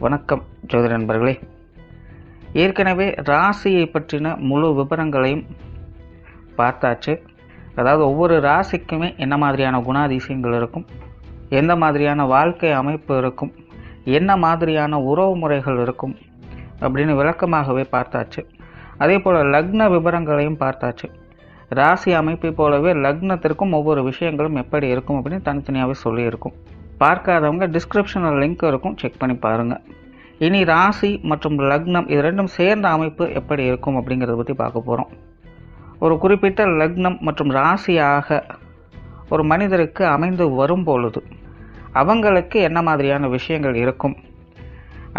வணக்கம் ஜோதிட நண்பர்களே. ஏற்கனவே ராசியை பற்றின முழு விவரங்களையும் பார்த்தாச்சு. அதாவது ஒவ்வொரு ராசிக்குமே என்ன மாதிரியான குணாதிசயங்கள் இருக்கும், எந்த மாதிரியான வாழ்க்கை அமைப்பு இருக்கும், என்ன மாதிரியான உறவு முறைகள் இருக்கும் அப்படின்னு விளக்கமாகவே பார்த்தாச்சு. அதே போல் லக்ன விவரங்களையும் பார்த்தாச்சு. ராசி அமைப்பை போலவே லக்னத்திற்கும் ஒவ்வொரு விஷயங்களும் எப்படி இருக்கும் அப்படின்னு தனித்தனியாகவே சொல்லியிருக்கும். பார்க்காதவங்க டிஸ்கிரிப்ஷனில் லிங்க் இருக்கும், செக் பண்ணி பாருங்கள். இனி ராசி மற்றும் லக்னம் இது ரெண்டும் சேர்ந்த அமைப்பு எப்படி இருக்கும் அப்படிங்கிறத பற்றி பார்க்க போகிறோம். ஒரு குறிப்பிட்ட லக்னம் மற்றும் ராசியாக ஒரு மனிதருக்கு அமைந்து வரும் பொழுது அவங்களுக்கு என்ன மாதிரியான விஷயங்கள் இருக்கும்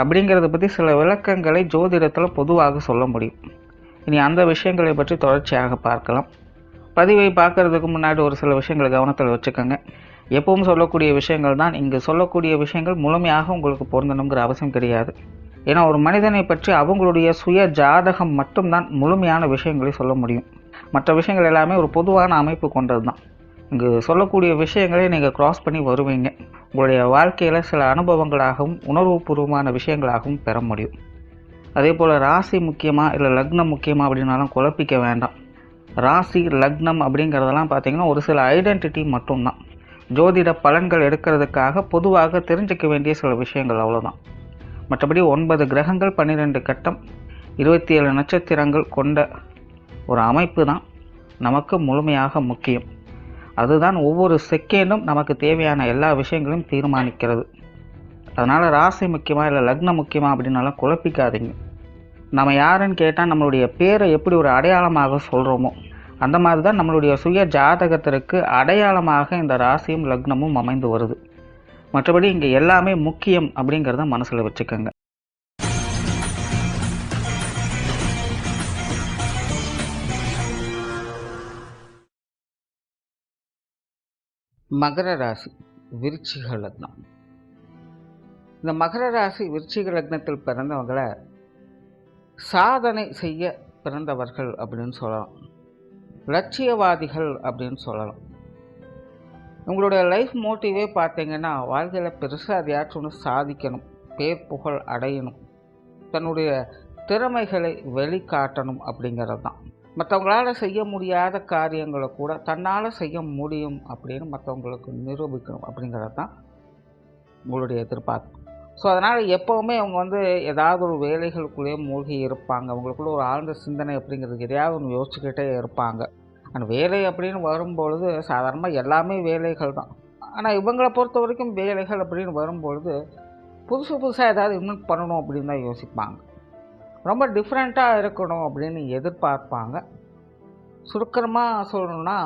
அப்படிங்கிறத பற்றி சில விளக்கங்களை ஜோதிடத்தில் பொதுவாக சொல்ல முடியும். இனி அந்த விஷயங்களை பற்றி தொடர்ச்சியாக பார்க்கலாம். பதிவை பார்க்குறதுக்கு முன்னாடி ஒரு சில விஷயங்களை கவனத்தில் வச்சுக்கோங்க. எப்பவும் சொல்லக்கூடிய விஷயங்கள் தான். இங்கு சொல்லக்கூடிய விஷயங்கள் முழுமையாக உங்களுக்கு பொருந்தணுங்கிற அவசியம் கிடையாது. ஏன்னா ஒரு மனிதனை பற்றி அவங்களுடைய சுய ஜாதகம் மட்டும்தான் முழுமையான விஷயங்களை சொல்ல முடியும். மற்ற விஷயங்கள் எல்லாமே ஒரு பொதுவான அமைப்பு கொண்டது தான். இங்கு சொல்லக்கூடிய விஷயங்களை நீங்கள் கிராஸ் பண்ணி வருவீங்க. உங்களுடைய வாழ்க்கையில் சில அனுபவங்களாகவும் உணர்வுபூர்வமான விஷயங்களாகவும் பெற முடியும். அதே போல் ராசி முக்கியமாக இல்லை லக்னம் முக்கியமாக அப்படின்னாலும் குழப்பிக்க வேண்டாம். ராசி லக்னம் அப்படிங்கிறதெல்லாம் பார்த்திங்கன்னா ஒரு சில ஐடென்டிட்டி மட்டும்தான். ஜோதிட பலன்கள் எடுக்கிறதுக்காக பொதுவாக தெரிஞ்சிக்க வேண்டிய சில விஷயங்கள் அவ்வளோதான். மற்றபடி 9 கிரகங்கள் 12 கட்டம் 27 நட்சத்திரங்கள் கொண்ட ஒரு அமைப்பு தான் நமக்கு முழுமையாக முக்கியம். அதுதான் ஒவ்வொரு செகண்டும் நமக்கு தேவையான எல்லா விஷயங்களையும் தீர்மானிக்கிறது. அதனால் ராசி முக்கியமாக இல்லை லக்னம் முக்கியமாக அப்படின்னாலும் குழப்பிக்காதீங்க. நம்ம யாருன்னு கேட்டால் நம்மளுடைய பேரை எப்படி ஒரு அடையாளமாக சொல்கிறோமோ அந்த மாதிரி தான் நம்மளுடைய சுய ஜாதகத்திற்கு அடையாளமாக இந்த ராசியும் லக்னமும் அமைந்து வருது. மற்றபடி இங்கே எல்லாமே முக்கியம் அப்படிங்கிறத மனசில் வச்சுக்கோங்க. மகர ராசி விருச்சிக லக்னம். இந்த மகர ராசி விருச்சிக லக்னத்தில் பிறந்தவங்களை சாதனை செய்ய பிறந்தவர்கள் அப்படின்னு சொல்லலாம். லட்சியவாதிகள் அப்படின்னு சொல்லலாம். உங்களுடைய லைஃப் மோட்டிவே பார்த்தீங்கன்னா வாழ்க்கையில் பெருசாக அதையாச்சும் ஒன்று சாதிக்கணும், பேர் புகழ் அடையணும், தன்னுடைய திறமைகளை வெளிக்காட்டணும் அப்படிங்கிறது தான். மற்றவங்களால் செய்ய முடியாத காரியங்களை கூட தன்னால் செய்ய முடியும் அப்படின்னு மற்றவங்களுக்கு நிரூபிக்கணும் அப்படிங்கிறது தான் உங்களுடைய எதிர்பார்ப்பு. ஸோ அதனால் எப்போவுமே அவங்க ஏதாவது ஒரு வேலைகளுக்குள்ளேயே மூழ்கி இருப்பாங்க. அவங்களுக்குள்ள ஒரு ஆழ்ந்த சிந்தனை அப்படிங்கிறது எதையாவது ஒன்று யோசிச்சுக்கிட்டே இருப்பாங்க. அந்த வேலை அப்படின்னு வரும்பொழுது சாதாரணமாக எல்லாமே வேலைகள் தான். ஆனால் இவங்களை பொறுத்த வரைக்கும் வேலைகள் அப்படின்னு வரும்பொழுது புதுசாக ஏதாவது இன்னும் பண்ணணும் அப்படின்னு தான் யோசிப்பாங்க. ரொம்ப டிஃப்ரெண்ட்டாக இருக்கணும் அப்படின்னு எதிர்பார்ப்பாங்க. சுருக்கமாக சொல்லணும்னா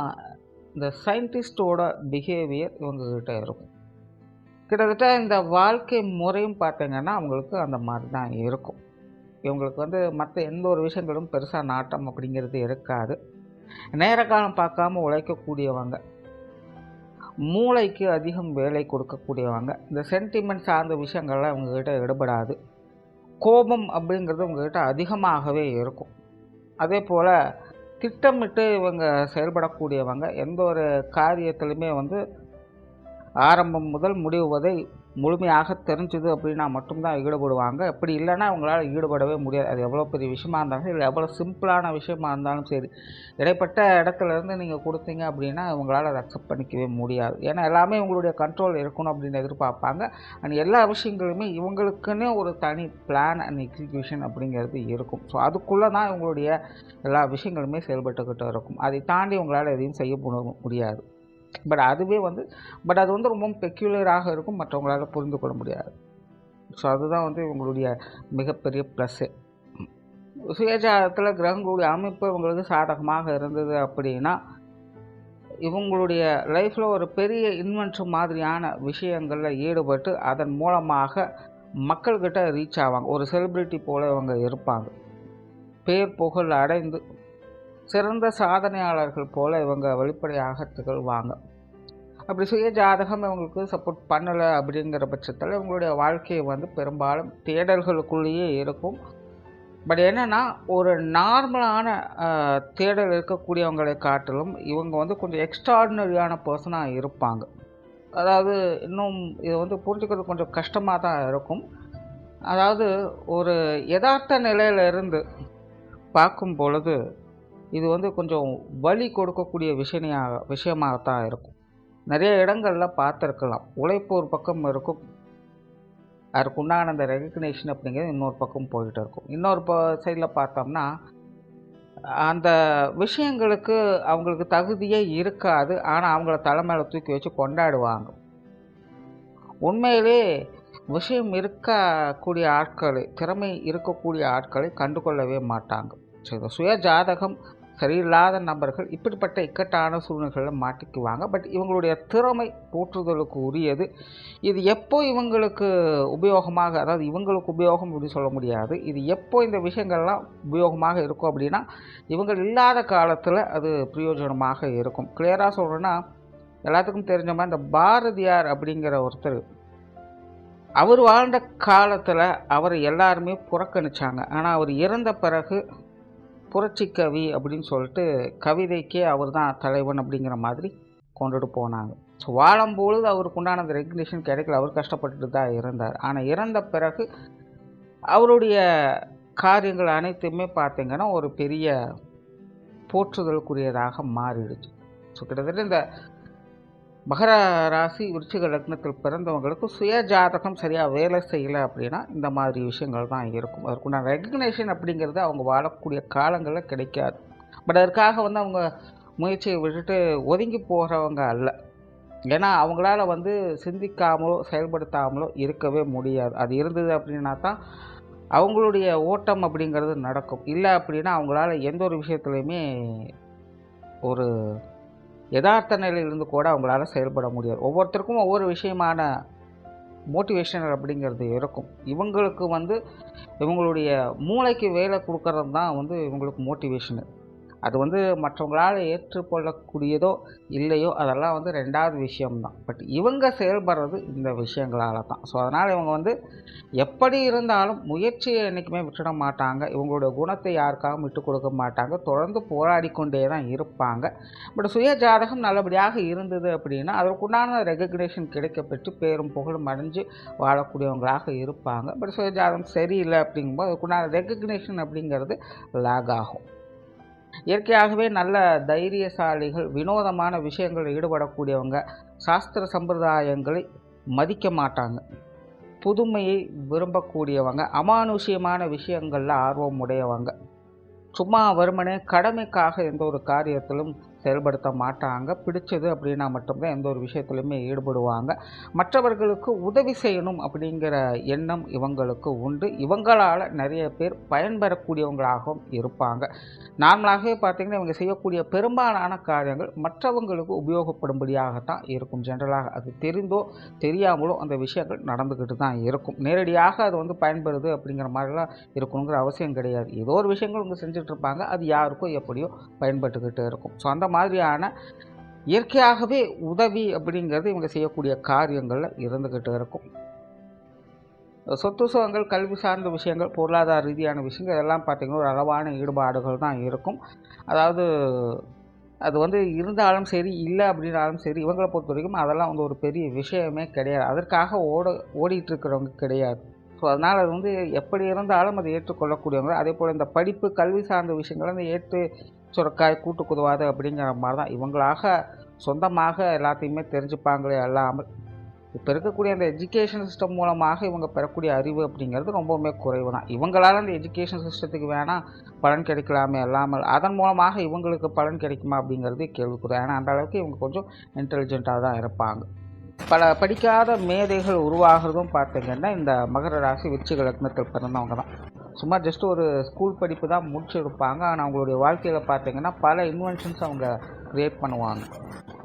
இந்த சயின்டிஸ்டோட பிஹேவியர் இவங்ககிட்ட இருக்கும். கிட்டத்தட்ட இந்த வாழ்க்கை முறையும் பார்த்தீங்கன்னா அவங்களுக்கு அந்த மாதிரி தான் இருக்கும். இவங்களுக்கு மற்ற எந்த ஒரு விஷயங்களும் பெருசாக நாட்டம் அப்படிங்கிறது இருக்காது. நேர காலம் பார்க்காம உழைக்கக்கூடியவங்க, மூளைக்கு அதிகம் வேலை கொடுக்கக்கூடியவங்க. இந்த சென்டிமெண்ட் சார்ந்த விஷயங்கள்லாம் இவங்ககிட்ட ஈடுபடாது. கோபம் அப்படிங்கிறது உங்ககிட்ட அதிகமாகவே இருக்கும். அதே போல் திட்டமிட்டு இவங்க செயல்படக்கூடியவங்க. எந்த ஒரு காரியத்திலுமே ஆரம்பம் முதல் முடிவு வரை முழுமையாக தெரிஞ்சுது அப்படின்னா மட்டும்தான் ஈடுபடுவாங்க. அப்படி இல்லைன்னா அவங்களால ஈடுபடவே முடியாது. அது எவ்வளோ பெரிய விஷயமா இருந்தாலும் இல்லை, எவ்வளோ சிம்பிளான விஷயமா இருந்தாலும் சரி, இடைப்பட்ட இடத்துலேருந்து நீங்கள் கொடுத்தீங்க அப்படின்னா இவங்களால் அதை அக்செப்ட் பண்ணிக்கவே முடியாது. ஏன்னா எல்லாமே உங்களுடைய கண்ட்ரோல் இருக்கணும் அப்படின்னு எதிர்பார்ப்பாங்க. அண்ட் எல்லா விஷயங்களுமே இவங்களுக்குன்னே ஒரு தனி பிளான் அண்ட் எக்ஸிக்யூஷன் அப்படிங்கிறது இருக்கும். ஸோ அதுக்குள்ளே தான் இவங்களுடைய எல்லா விஷயங்களுமே செயல்பட்டுக்கிட்டு இருக்கும். அதை தாண்டி உங்களால் எதையும் செய்ய முடியாது. பட் அதுவே அது ரொம்ப பெக்யூலராக இருக்கும், மற்றவங்களால் புரிந்து கொள்ள முடியாது. ஸோ அதுதான் இவங்களுடைய மிகப்பெரிய ப்ளஸ்ஸு. சுயஜாதகத்தில் கிரகங்களுடைய அமைப்பு இவங்களுக்கு சாதகமாக இருந்தது அப்படின்னா இவங்களுடைய லைஃப்பில் ஒரு பெரிய இன்வென்ஷன் மாதிரியான விஷயங்களில் ஈடுபட்டு அதன் மூலமாக மக்கள்கிட்ட ரீச் ஆவாங்க. ஒரு செலிப்ரிட்டி போல் இவங்க இருப்பாங்க. பேர் புகழ் அடைந்து சிறந்த சாதனையாளர்கள் போல் இவங்க வெளிப்படையாக திகழ்வாங்க. அப்படி சுய ஜாதகம் இவங்களுக்கு சப்போர்ட் பண்ணலை அப்படிங்கிற பட்சத்தில் இவங்களுடைய வாழ்க்கையை பெரும்பாலும் தேடல்களுக்குள்ளேயே இருக்கும். பட் என்னென்னா ஒரு நார்மலான தேடல் இருக்கக்கூடியவங்களை காட்டிலும் இவங்க கொஞ்சம் எக்ஸ்ட்ராடினரியான பர்சனாக இருப்பாங்க. அதாவது இன்னும் இதை புரிஞ்சுக்கிறது கொஞ்சம் கஷ்டமாக தான் இருக்கும். அதாவது ஒரு யதார்த்த நிலையிலிருந்து பார்க்கும் பொழுது இது வந்து கொஞ்சம் வலி கொடுக்கக்கூடிய விஷயமாகத்தான் இருக்கும். நிறைய இடங்களில் பார்த்துருக்கலாம். உழைப்பு ஒரு பக்கம் இருக்கும், அதுக்கு உண்டான அந்த ரெகக்னேஷன் அப்படிங்கிறது இன்னொரு பக்கம் போயிட்டு இருக்கும். இன்னொரு சைடில் பார்த்தோம்னா அந்த விஷயங்களுக்கு அவங்களுக்கு தகுதியே இருக்காது, ஆனால் அவங்கள தலைமையில் தூக்கி வச்சு கொண்டாடுவாங்க. உண்மையிலே விஷயம் இருக்கக்கூடிய ஆட்களை, திறமை இருக்கக்கூடிய ஆட்களை கண்டுகொள்ளவே மாட்டாங்க. ஸோ இந்த சுய ஜாதகம் சரியில்லாத நபர்கள் இப்படிப்பட்ட இக்கட்டான சூழ்நிலைகளில் மாட்டிக்குவாங்க. பட் இவங்களுடைய திறமை போற்றுதலுக்கு உரியது. இது எப்போ இவங்களுக்கு உபயோகமாக, அதாவது இவங்களுக்கு உபயோகம் அப்படின்னு சொல்ல முடியாது, இது எப்போ இந்த விஷயங்கள்லாம் உபயோகமாக இருக்கும் அப்படின்னா இவங்க இல்லாத காலத்தில் அது பிரயோஜனமாக இருக்கும். கிளியராக சொல்கிறேன்னா, எல்லாத்துக்கும் தெரிஞ்ச மாதிரி இந்த பாரதியார் அப்படிங்கிற ஒருத்தர், அவர் வாழ்ந்த காலத்தில் அவரை எல்லாருமே புறக்கணித்தாங்க. ஆனால் அவர் இறந்த பிறகு புரட்சி கவி அப்படின்னு சொல்லிட்டு கவிதைக்கே அவர் தான் தலைவன் அப்படிங்கிற மாதிரி கொண்டுட்டு போனாங்க. ஸோ வாழும்பொழுது அவருக்கு உண்டான அந்த ரெகக்னிஷன் கிடைக்கல, அவர் கஷ்டப்பட்டுட்டு தான் இருந்தார். ஆனால் இறந்த பிறகு அவருடைய காரியங்கள் அனைத்துமே பார்த்திங்கன்னா ஒரு பெரிய போற்றுதலுக்குரியதாக மாறிடுச்சு. ஸோ கிட்டத்தட்ட இந்த மகர ராசி விருச்சிக லக்னத்தில் பிறந்தவங்களுக்கு சுய ஜாதகம் சரியாக வேலை செய்யலை அப்படின்னா இந்த மாதிரி விஷயங்கள் தான் இருக்கும். அதற்குண்டான ரெகக்னேஷன் அப்படிங்கிறது அவங்க வாழக்கூடிய காலங்களில் கிடைக்காது. பட் அதற்காக வந்து அவங்க முயற்சியை விட்டுட்டு ஒதுங்கி போகிறவங்க அல்ல. ஏன்னா அவங்களால வந்து சிந்திக்காமலோ செயல்படுத்தாமலோ இருக்கவே முடியாது. அது இருந்தது அப்படின்னா தான் அவங்களுடைய ஓட்டம் அப்படிங்கிறது நடக்கும். இல்லை அப்படின்னா அவங்களால எந்த ஒரு விஷயத்துலையுமே ஒரு யதார்த்த நிலையிலிருந்து கூட அவங்களால செயல்பட முடியாது. ஒவ்வொருத்தருக்கும் ஒவ்வொரு விஷயமான மோட்டிவேஷன் அப்படிங்கிறது இருக்கும். இவங்களுக்கு வந்து இவங்களுடைய மூளைக்கு வேலை கொடுக்கறது தான் வந்து இவங்களுக்கு மோட்டிவேஷனு. அது வந்து மற்றவங்களால் ஏற்றுக்கொள்ளக்கூடியதோ இல்லையோ அதெல்லாம் வந்து ரெண்டாவது விஷயம்தான். பட் இவங்க செயல்படுறது இந்த விஷயங்களால் தான். ஸோ அதனால் இவங்க வந்து எப்படி இருந்தாலும் முயற்சியை என்றைக்குமே விட்டுட மாட்டாங்க. இவங்களுடைய குணத்தை யாருக்காகவும் விட்டு கொடுக்க மாட்டாங்க. தொடர்ந்து போராடி கொண்டே தான் இருப்பாங்க. பட் சுய ஜாதகம் நல்லபடியாக இருந்தது அப்படின்னா அதற்குண்டான ரெகக்னேஷன் கிடைக்கப்பெற்று பேரும் புகழும் அடைஞ்சு வாழக்கூடியவங்களாக இருப்பாங்க. பட் சுய ஜாதகம் சரியில்லை அப்படிங்கும்போது அதுக்குண்டான ரெகக்னேஷன் அப்படிங்கிறது லேக் ஆகும். இயற்கையாகவே நல்ல தைரியசாலிகள், வினோதமான விஷயங்களில் ஈடுபடக்கூடியவங்க, சாஸ்திர சம்பிரதாயங்களை மதிக்க மாட்டாங்க, புதுமையை விரும்பக்கூடியவங்க, அமானுஷ்யமான விஷயங்களில் ஆர்வம் உடையவங்க, சும்மா வெறுமனே கடமைக்காக எந்த ஒரு காரியத்திலும் செயல்படுத்த மாட்டாங்க. பிடிச்சது அப்படின்னா மட்டும்தான் எந்த ஒரு விஷயத்துலையுமே ஈடுபடுவாங்க. மற்றவர்களுக்கு உதவி செய்யணும் அப்படிங்கிற எண்ணம் இவங்களுக்கு உண்டு. இவங்களால் நிறைய பேர் பயன்பெறக்கூடியவங்களாகவும் இருப்பாங்க. நார்மலாகவே பார்த்திங்கன்னா இவங்க செய்யக்கூடிய பெரும்பாலான காரியங்கள் மற்றவங்களுக்கு உபயோகப்படும்படியாகத்தான் இருக்கும். ஜென்ரலாக அது தெரிந்தோ தெரியாமலோ அந்த விஷயங்கள் நடந்துக்கிட்டு தான் இருக்கும். நேரடியாக அது வந்து பயன்படுது அப்படிங்கிற மாதிரிலாம் இருக்கணுங்கிற அவசியம் கிடையாது. ஏதோ ஒரு விஷயங்கள் இவங்க செஞ்சிட்ருப்பாங்க, அது யாருக்கோ எப்படியோ பயன்பட்டுக்கிட்டு இருக்கும். ஸோ அந்த மாதிரியான இயற்கையாகவே உதவி அப்படிங்கிறது இவங்க செய்யக்கூடிய காரியங்களில் இருந்துக்கிட்டு இருக்கும். சொத்து சுகங்கள், கல்வி சார்ந்த விஷயங்கள், பொருளாதார ரீதியான விஷயங்கள் இதெல்லாம் பார்த்திங்கன்னா ஒரு அளவான ஈடுபாடுகள் தான் இருக்கும். அதாவது அது வந்து இருந்தாலும் சரி இல்லை அப்படின்னாலும் சரி இவங்களை பொறுத்த வரைக்கும் அதெல்லாம் வந்து ஒரு பெரிய விஷயமே கிடையாது. அதற்காக ஓடிட்டுருக்கிறவங்க கிடையாது. ஸோ அதனால் அது வந்து எப்படி இருந்தாலும் அதை ஏற்றுக்கொள்ளக்கூடியவங்க. அதே போல் இந்த படிப்பு கல்வி சார்ந்த விஷயங்கள் அந்த ஏற்று சுரக்காய் கூட்டு குதுவாது அப்படிங்கிற மாதிரி தான் இவங்களாக சொந்தமாக எல்லாத்தையுமே தெரிஞ்சுப்பாங்களே அல்லாமல் இப்போ இருக்கக்கூடிய அந்த எஜுகேஷன் சிஸ்டம் மூலமாக இவங்க பெறக்கூடிய அறிவு அப்படிங்கிறது ரொம்பவுமே குறைவு தான். இவங்களால் அந்த எஜுகேஷன் சிஸ்டத்துக்கு வேணால் பலன் கிடைக்கலாமே அல்லாமல் அதன் மூலமாக இவங்களுக்கு பலன் கிடைக்குமா அப்படிங்கிறது கேள்விக்குறி. ஏன்னா அந்த அளவுக்கு இவங்க கொஞ்சம் இன்டெலிஜென்ட்டாக தான் இருப்பாங்க. பல படிக்காத மேதைகள் உருவாகிறதும் பார்த்திங்கன்னா இந்த மகர ராசி விருச்சிக லக்னத்தில் பிறந்தவங்க தான். சும்மா ஜஸ்ட் ஒரு ஸ்கூல் படிப்பு தான் முடிச்சிருப்பாங்க, ஆனால் அவங்களுடைய வாழ்க்கையில் பார்த்திங்கன்னா பல இன்வென்ஷன்ஸ் அவங்க க்ரியேட் பண்ணுவாங்க.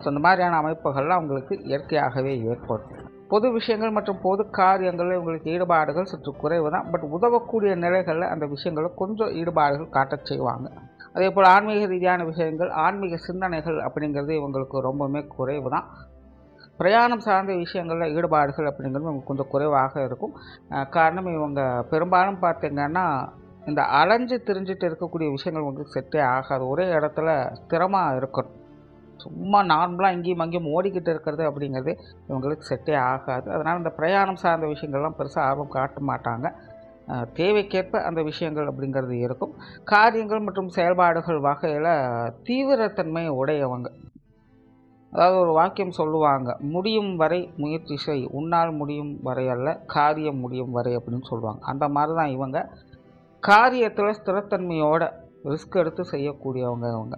ஸோ இந்த மாதிரியான அமைப்புகள்லாம் அவங்களுக்கு இயற்கையாகவே ஏற்படும். பொது விஷயங்கள் மற்றும் பொது காரியங்களில் இவங்களுக்கு ஈடுபாடுகள் சற்று குறைவு தான். பட் உதவக்கூடிய நிலைகளில் அந்த விஷயங்களை கொஞ்சம் ஈடுபாடுகள் காட்டச் செய்வாங்க. அதே போல் ஆன்மீக ரீதியான விஷயங்கள், ஆன்மீக சிந்தனைகள் அப்படிங்கிறது இவங்களுக்கு ரொம்பவுமே குறைவு தான். பிரயாணம் சார்ந்த விஷயங்களில் ஈடுபாடுகள் அப்படிங்கிறது இவங்க கொஞ்சம் குறைவாக இருக்கும். காரணம் இவங்க பெரும்பாலும் பார்த்திங்கன்னா இந்த அலைஞ்சு திரிஞ்சிட்டு இருக்கக்கூடிய விஷயங்கள் உங்களுக்கு செட்டே ஆகாது. ஒரே இடத்துல ஸ்திரமாக இருக்கணும். சும்மா நார்மலாக இங்கேயும் அங்கேயும் ஓடிக்கிட்டு இருக்கிறது அப்படிங்கிறது இவங்களுக்கு செட்டே ஆகாது. அதனால் இந்த பிரயாணம் சார்ந்த விஷயங்கள்லாம் பெருசாக ஆர்வம் காட்ட மாட்டாங்க. தேவைக்கேற்ப அந்த விஷயங்கள் அப்படிங்கிறது இருக்கும். காரியங்கள் மற்றும் செயல்பாடுகள் வகையில் தீவிரத்தன்மை உடையவங்க. அதாவது ஒரு வாக்கியம் சொல்லுவாங்க, முடியும் வரை முயற்சி செய், உன்னால் முடியும் வரை அல்ல, காரியம் முடியும் வரை அப்படின்னு சொல்லுவாங்க. அந்த மாதிரி தான் இவங்க காரியத்தில் ஸ்திரத்தன்மையோட ரிஸ்க் எடுத்து செய்யக்கூடியவங்க இவங்க.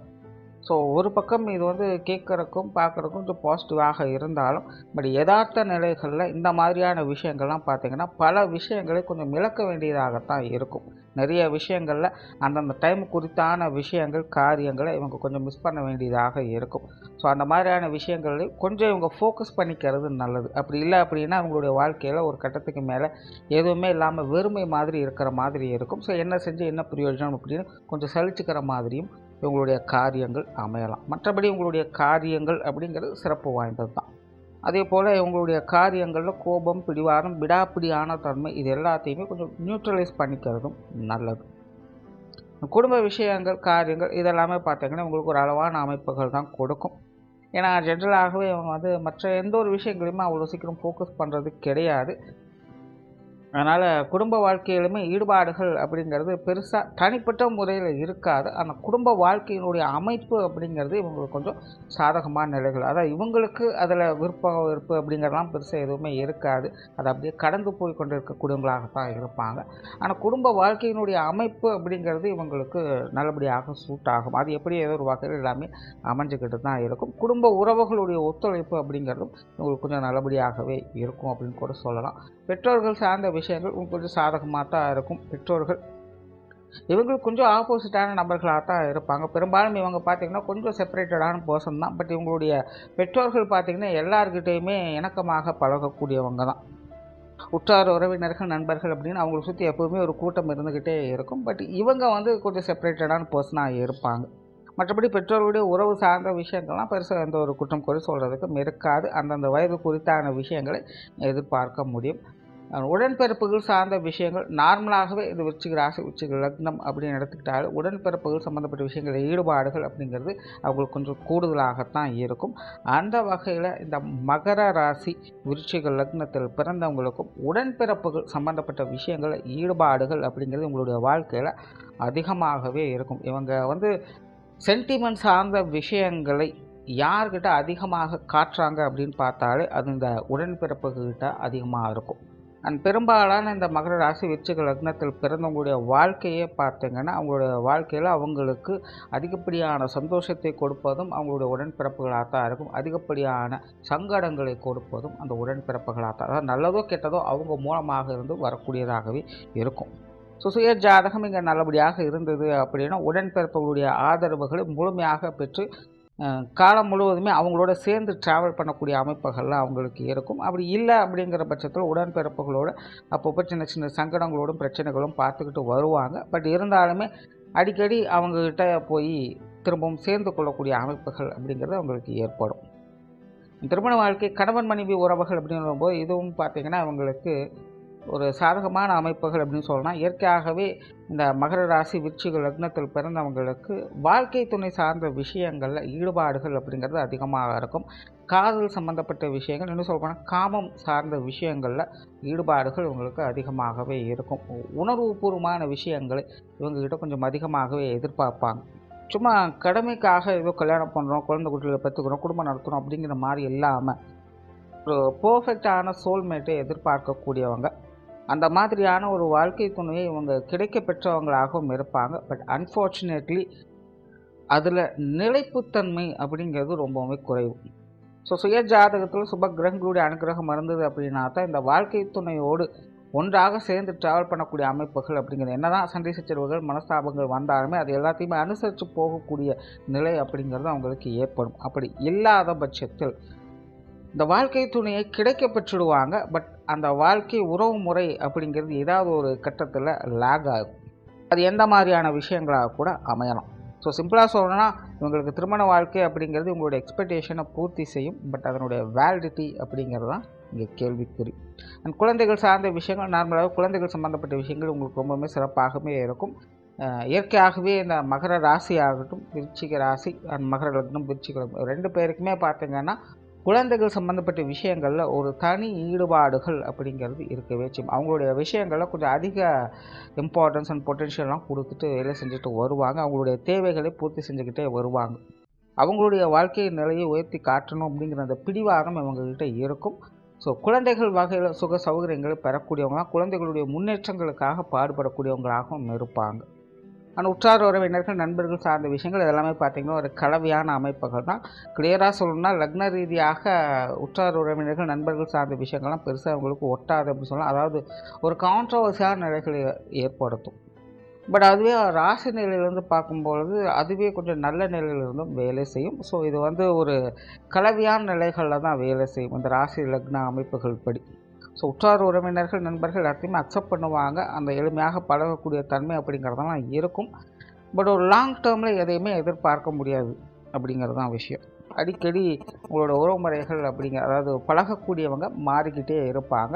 ஸோ ஒரு பக்கம் இது வந்து கேட்குறக்கும் பார்க்குறக்கும் கொஞ்சம் பாசிட்டிவாக இருந்தாலும், பட் யதார்த்த நிலைகளில் இந்த மாதிரியான விஷயங்கள்லாம் பார்த்திங்கன்னா பல விஷயங்களை கொஞ்சம் இழக்க வேண்டியதாகத்தான் இருக்கும். நிறைய விஷயங்களில் அந்தந்த டைம் குறித்தான விஷயங்கள் காரியங்களை இவங்க கொஞ்சம் மிஸ் பண்ண வேண்டியதாக இருக்கும். ஸோ அந்த மாதிரியான விஷயங்களையும் கொஞ்சம் இவங்க ஃபோக்கஸ் பண்ணிக்கிறது நல்லது. அப்படி இல்லை அப்படின்னா அவங்களுடைய வாழ்க்கையில் ஒரு கட்டத்துக்கு மேலே எதுவுமே இல்லாமல் வெறுமை மாதிரி இருக்கிற மாதிரி இருக்கும். ஸோ என்ன செஞ்சு என்ன பிரயோஜனம் அப்படின்னு கொஞ்சம் சலிச்சுக்கிற மாதிரியும் இவங்களுடைய காரியங்கள் அமையலாம். மற்றபடி உங்களுடைய காரியங்கள் அப்படிங்கிறது சிறப்பு வாய்ந்தது தான். அதே போல் இவங்களுடைய காரியங்களில் கோபம், பிடிவாதம், விடாப்பிடியான தன்மை இது எல்லாத்தையுமே கொஞ்சம் நியூட்ரலைஸ் பண்ணிக்கிறதும் நல்லது. குடும்ப விஷயங்கள், காரியங்கள் இதெல்லாமே பார்த்திங்கன்னா உங்களுக்கு ஒரு அளவான அமைப்புகள் தான் கொடுக்கும். ஏன்னா ஜென்ரலாகவே இவங்க வந்து மற்ற எந்த ஒரு விஷயங்களையுமே அவ்வளோ சீக்கிரம் ஃபோக்கஸ் பண்ணுறது கிடையாது. அதனால் குடும்ப வாழ்க்கையிலுமே ஈடுபாடுகள் அப்படிங்கிறது பெருசாக தனிப்பட்ட முறையில் இருக்காது. ஆனால் குடும்ப வாழ்க்கையினுடைய அமைப்பு அப்படிங்கிறது இவங்களுக்கு கொஞ்சம் சாதகமான நிலைகள். அதாவது இவங்களுக்கு அதில் விருப்பம் வெறுப்பு அப்படிங்கிறதெல்லாம் பெருசாக எதுவுமே இருக்காது. அதை அப்படியே கடந்து போய் கொண்டு இருக்கக்கூடியவங்களாகத்தான் இருப்பாங்க. ஆனால் குடும்ப வாழ்க்கையினுடைய அமைப்பு அப்படிங்கிறது இவங்களுக்கு நல்லபடியாக சூட் ஆகும். அது எப்படி ஏதோ ஒரு வகையில் எல்லாமே அமைஞ்சுக்கிட்டு தான் இருக்கும். குடும்ப உறவுகளுடைய ஒத்துழைப்பு அப்படிங்கிறதும் இவங்களுக்கு கொஞ்சம் நல்லபடியாகவே இருக்கும் அப்படின்னு கூட சொல்லலாம். பெற்றோர்கள் சார்ந்த விஷயங்கள் கொஞ்சம் சாதகமாக தான் இருக்கும். பெற்றோர்கள் இவங்களுக்கு கொஞ்சம் ஆப்போசிட்டான நபர்களாக தான் இருப்பாங்க. பெரும்பாலும் இவங்க பார்த்திங்கன்னா கொஞ்சம் செப்பரேட்டடான பர்சன் தான். பட் இவங்களுடைய பெற்றோர்கள் பார்த்திங்கன்னா எல்லார்கிட்டையுமே இணக்கமாக பழகக்கூடியவங்க தான். உற்றார் உறவினர்கள், நண்பர்கள் அப்படின்னு அவங்களை சுற்றி எப்போவுமே ஒரு கூட்டம் இருந்துக்கிட்டே இருக்கும். பட் இவங்க வந்து கொஞ்சம் செப்பரேட்டடான பர்சனாக இருப்பாங்க. மற்றபடி பெற்றோர்களுடைய உறவு சார்ந்த விஷயங்கள்லாம் பெருசாக எந்த ஒரு குற்றம் குறை சொல்கிறதுக்கும் இருக்காது. அந்தந்த வயது குறித்தான விஷயங்களை எதிர்பார்க்க முடியும். உடன்பிறப்புகள் சார்ந்த விஷயங்கள் நார்மலாகவே இது விருச்சிக ராசி, விருச்சிக லக்னம் அப்படின்னு எடுத்துக்கிட்டாலும் உடன்பிறப்புகள் சம்மந்தப்பட்ட விஷயங்கள் ஈடுபாடுகள் அப்படிங்கிறது அவங்களுக்கு கொஞ்சம் கூடுதலாகத்தான் இருக்கும். அந்த வகையில் இந்த மகர ராசி விருச்சிக லக்னத்தில் பிறந்தவங்களுக்கும் உடன்பிறப்புகள் சம்மந்தப்பட்ட விஷயங்கள் ஈடுபாடுகள் அப்படிங்கிறது உங்களுடைய வாழ்க்கையில் அதிகமாகவே இருக்கும். இவங்க வந்து சென்டிமெண்ட் சார்ந்த விஷயங்களை யார்கிட்ட அதிகமாக காட்டுறாங்க அப்படின்னு பார்த்தாலே அது இந்த உடன்பிறப்புகிட்ட அதிகமாக இருக்கும். அண்ட் பெரும்பாலான இந்த மகர ராசி விருச்சிக லக்னத்தில் பிறந்தவங்களுடைய வாழ்க்கையே பார்த்திங்கன்னா அவங்களுடைய வாழ்க்கையில் அவங்களுக்கு அதிகப்படியான சந்தோஷத்தை கொடுப்பதும் அவங்களுடைய உடன்பிறப்புகளாக தான் இருக்கும். அதிகப்படியான சங்கடங்களை கொடுப்பதும் அந்த உடன்பிறப்புகளாக தான், அதாவது நல்லதோ கெட்டதோ அவங்க மூலமாக இருந்து வரக்கூடியதாகவே இருக்கும். ஸோ சுய ஜாதகம் இங்கே நல்லபடியாக இருந்தது அப்படின்னா உடன்பிறப்புகளுடைய ஆதரவுகளை முழுமையாக பெற்று காலம் முழுவதுமே அவங்களோட சேர்ந்து ட்ராவல் பண்ணக்கூடிய அமைப்புகள்லாம் அவங்களுக்கு இருக்கும். அப்படி இல்லை அப்படிங்கிற பட்சத்தில் உடன்பிறப்புகளோடு அப்பப்போ சின்ன சின்ன சங்கடங்களோடும் பிரச்சனைகளும் பார்த்துக்கிட்டு வருவாங்க. பட் இருந்தாலுமே அடிக்கடி அவங்கக்கிட்ட போய் திரும்பவும் சேர்ந்து கொள்ளக்கூடிய அமைப்புகள் அப்படிங்கிறது அவங்களுக்கு ஏற்படும். திருமண வாழ்க்கை, கணவன் மனைவி உறவுகள் அப்படிங்கும்போது இதுவும் பார்த்திங்கன்னா அவங்களுக்கு ஒரு சாதகமான அமைப்புகள் அப்படின்னு சொல்லலாம். இயற்கையாகவே இந்த மகர ராசி விருச்சிக லக்னத்தில் பிறந்தவங்களுக்கு வாழ்க்கை துணை சார்ந்த விஷயங்களில் ஈடுபாடுகள் அப்படிங்கிறது அதிகமாக இருக்கும். காதல் சம்பந்தப்பட்ட விஷயங்கள், இன்னும் சொல்லப்போனால் காமம் சார்ந்த விஷயங்களில் ஈடுபாடுகள் இவங்களுக்கு அதிகமாகவே இருக்கும். உணர்வுபூர்வமான விஷயங்களை இவங்ககிட்ட கொஞ்சம் அதிகமாகவே எதிர்பார்ப்பாங்க. சும்மா கடமைக்காக ஏதோ கல்யாணம் பண்ணுறோம், குழந்தை குட்டிகளை பெற்றுக்கிறோம், குடும்பம் நடத்துகிறோம் அப்படிங்கிற மாதிரி இல்லாமல் ஒரு பர்ஃபெக்டான சோல்மேட்டை எதிர்பார்க்கக்கூடியவங்க. அந்த மாதிரியான ஒரு வாழ்க்கை துணையை இவங்க கிடைக்க பெற்றவங்களாகவும் இருப்பாங்க. பட் அன்ஃபார்ச்சுனேட்லி அதில் நிலைப்புத்தன்மை அப்படிங்கிறது ரொம்பவுமே குறைவு. ஸோ சுய ஜாதகத்தில் சுப கிரகங்களுடைய அனுகிரகம் இருந்தது அப்படின்னா தான் இந்த வாழ்க்கை துணையோடு ஒன்றாக சேர்ந்து ட்ராவல் பண்ணக்கூடிய அமைப்புகள் அப்படிங்கிறது என்னதான் சண்டை சச்சரவுகள் மனஸ்தாபங்கள் வந்தாலுமே அது எல்லாத்தையுமே அனுசரித்து போகக்கூடிய நிலை அப்படிங்கிறது அவங்களுக்கு ஏற்படும். அப்படி இல்லாத பட்சத்தில் இந்த வாழ்க்கை துணையை கிடைக்க பெற்றுடுவாங்க. பட் அந்த வாழ்க்கை உறவு முறை அப்படிங்கிறது ஏதாவது ஒரு கட்டத்தில் லேக் ஆகும். அது எந்த மாதிரியான விஷயங்களாக கூட அமையலாம். ஸோ சிம்பிளாக சொல்லணும்னா இவங்களுக்கு திருமண வாழ்க்கை அப்படிங்கிறது உங்களுடைய எக்ஸ்பெக்டேஷனை பூர்த்தி செய்யும். பட் அதனுடைய வேலிடிட்டி அப்படிங்கிறது தான் இங்கே கேள்விக்குறி. அண்ட் குழந்தைகள் சார்ந்த விஷயங்கள் நார்மலாக குழந்தைகள் சம்மந்தப்பட்ட விஷயங்கள் உங்களுக்கு ரொம்பவுமே சிறப்பாகவே இருக்கும். இயற்கையாகவே இந்த மகர ராசி ஆகட்டும், விருச்சிக ராசி அண்ட் மகர லக்னம், விருச்சிக லக்னம் 2 பேருக்குமே பார்த்திங்கன்னா குழந்தைகள் சம்மந்தப்பட்ட விஷயங்களில் ஒரு தனி ஈடுபாடுகள் அப்படிங்கிறது இருக்கவே செய்யும். அவங்களுடைய விஷயங்களில் கொஞ்சம் அதிக இம்பார்ட்டன்ஸ் அண்ட் பொட்டென்ஷியல்லாம் கொடுத்துட்டு வேலை செஞ்சுட்டு வருவாங்க. அவங்களுடைய தேவைகளை பூர்த்தி செஞ்சுக்கிட்டே வருவாங்க. அவங்களுடைய வாழ்க்கை நிலையை உயர்த்தி காட்டணும் அப்படிங்கிற அந்த பிடிவாதம் இவங்ககிட்ட இருக்கும். ஸோ குழந்தைகள் வகையில் சுக சௌகரியங்களை பெறக்கூடியவங்களாம், குழந்தைகளுடைய முன்னேற்றங்களுக்காக பாடுபடக்கூடியவங்களாகவும் இருப்பாங்க. ஆனால் உற்றார் உறவினர்கள், நண்பர்கள் சார்ந்த விஷயங்கள் இதெல்லாமே பார்த்திங்கன்னா ஒரு கலவையான அமைப்புகள் தான். கிளியராக சொல்லணும்னா லக்ன ரீதியாக உற்றார் உறவினர்கள், நண்பர்கள் சார்ந்த விஷயங்கள்லாம் பெருசாக அவங்களுக்கு ஒட்டாது அப்படின்னு சொல்லலாம். அதாவது ஒரு கான்ட்ரவர்சியான நிலைகளை ஏற்படுத்தும். பட் அதுவே ராசி நிலையிலேருந்து பார்க்கும்பொழுது அதுவே கொஞ்சம் நல்ல நிலையிலிருந்தும் வேலை செய்யும். ஸோ இது ஒரு கலவையான நிலைகளில் தான் வேலை செய்யும் இந்த ராசி லக்ன அமைப்புகள் படி. ஸோ உற்றார் உறவினர்கள், நண்பர்கள் எல்லாத்தையுமே அக்செப்ட் பண்ணுவாங்க. அந்த எளிமையாக பழகக்கூடிய தன்மை அப்படிங்கிறதெல்லாம் இருக்கும். பட் ஒரு லாங் டேர்மில் எதையுமே எதிர்பார்க்க முடியாது அப்படிங்கிறது தான் விஷயம். அடிக்கடி உங்களோட உறவுமுறைகள் அதாவது பழகக்கூடியவங்க மாறிக்கிட்டே இருப்பாங்க.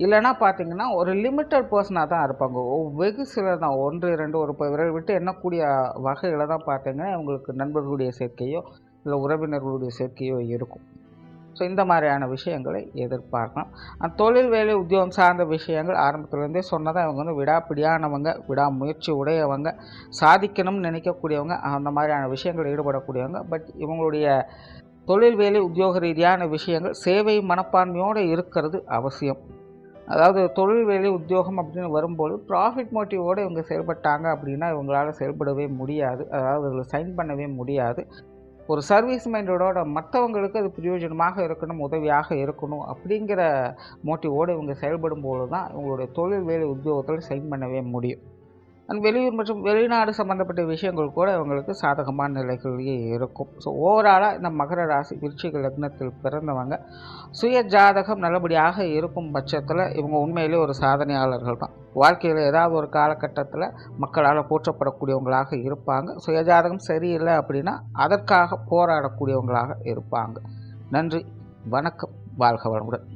இல்லைன்னா பார்த்திங்கன்னா ஒரு லிமிட்டட் பர்சனாக தான் இருப்பாங்க. வெகு சிலர் தான் 1, 2 ஒரு விரல் விட்டு எண்ணக்கூடிய வகையில் தான் பார்த்திங்கன்னா இவங்களுக்கு நண்பர்களுடைய சேர்க்கையோ இல்லை உறவினர்களுடைய சேர்க்கையோ இருக்கும். ஸோ இந்த மாதிரியான விஷயங்களை எதிர்பார்க்கலாம். தொழில், வேலை, உத்தியோகம் சார்ந்த விஷயங்கள் ஆரம்பத்துலேருந்தே சொன்னதான் இவங்க விடாப்பிடியானவங்க, விடாமுயற்சி உடையவங்க, சாதிக்கணும்னு நினைக்கக்கூடியவங்க, அந்த மாதிரியான விஷயங்கள் ஈடுபடக்கூடியவங்க. பட் இவங்களுடைய தொழில், வேலை, உத்தியோக ரீதியான விஷயங்கள் சேவை மனப்பான்மையோடு இருக்கிறது அவசியம். அதாவது தொழில், வேலை, உத்தியோகம் அப்படின்னு வரும்போது ப்ராஃபிட் மோட்டிவோடு இவங்க செயல்பட்டாங்க அப்படின்னா இவங்களால் செயல்படவே முடியாது. அதாவது அதில் சைன் பண்ணவே முடியாது. ஒரு சர்வீஸ் மைண்டோட மற்றவங்களுக்கு அது பிரயோஜனமாக இருக்கணும், உதவியாக இருக்கணும் அப்படிங்கிற மோட்டிவோடு இவங்க செயல்படும் போது தான் இவங்களுடைய தொழில், வேலை, உத்தியோகத்தில் சைன் பண்ணவே முடியும். அண்ட் வெளியூர் மற்றும் வெளிநாடு சம்மந்தப்பட்ட விஷயங்கள் கூட இவங்களுக்கு சாதகமான நிலைகளிலேயே இருக்கும். ஸோ ஓவராலாக இந்த மகர ராசி விருச்சிக லக்னத்தில் பிறந்தவங்க சுய ஜாதகம் நல்லபடியாக இருக்கும் பட்சத்தில் இவங்க உண்மையிலே ஒரு சாதனையாளர்கள் தான். வாழ்க்கையில் ஏதாவது ஒரு காலகட்டத்தில் மக்களால் போற்றப்படக்கூடியவங்களாக இருப்பாங்க. சுயஜாதகம் சரியில்லை அப்படின்னா அதற்காக போராடக்கூடியவங்களாக இருப்பாங்க. நன்றி, வணக்கம், வாழ்க வளமுடன்.